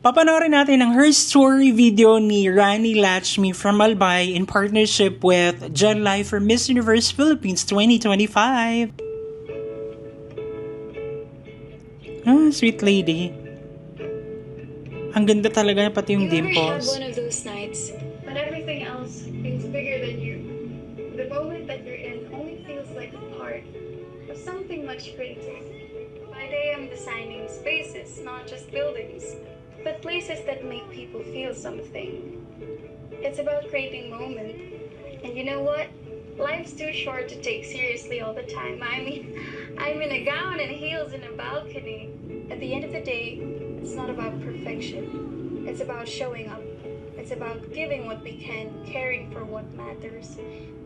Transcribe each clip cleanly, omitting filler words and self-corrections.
Papanoorin natin ang Her Story video ni Rani Lachmi from Albay in partnership with John Lai for Miss Universe Philippines 2025. Sweet lady. Ang ganda talaga, pati yung You ever had dimples. one of those nights when everything else feels bigger than you? The moment that you're in only feels like a part of something much greater. By day, I'm designing spaces, not just buildings, but places that make people feel something. It's about creating moment. And you know what? Life's too short to take seriously all the time. I mean, I'm in a gown and heels in a balcony. At the end of the day, it's not about perfection. It's about showing up. It's about giving what we can, caring for what matters,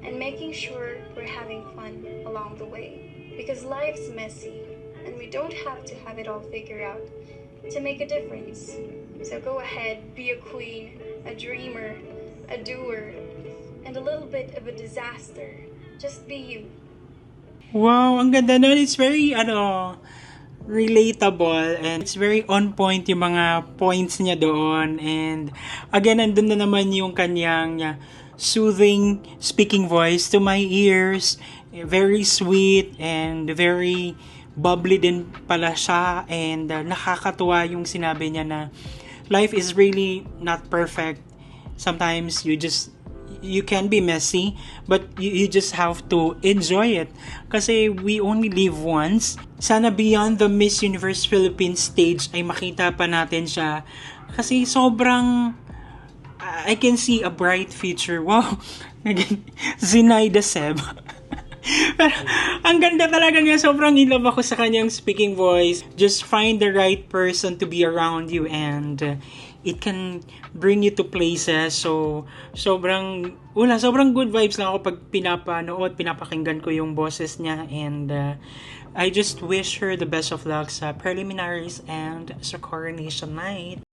and making sure we're having fun along the way. Because life's messy, and we don't have to have it all figured out to make a difference. So go ahead, be a queen, a dreamer, a doer, and a little bit of a disaster. Just be you. Wow, ang ganda nun. It's very, relatable and it's very on point yung mga points niya doon. And again, nandun na naman yung kanyang soothing speaking voice to my ears. Very sweet and very bubbly din pala siya. And nakakatuwa yung sinabi niya na life is really not perfect. Sometimes you can be messy, but you just have to enjoy it. Kasi we only live once. Sana beyond the Miss Universe Philippines stage ay makita pa natin siya. Kasi sobrang, I can see a bright future. Wow! Zinaida Seb. Pero, ang ganda talaga niya. Sobrang in love ako sa kanyang speaking voice. Just find the right person to be around you and it can bring you to places. So, sobrang good vibes lang ako pag pinapakinggan ko yung boses niya. And I just wish her the best of luck sa preliminaries and sa coronation night.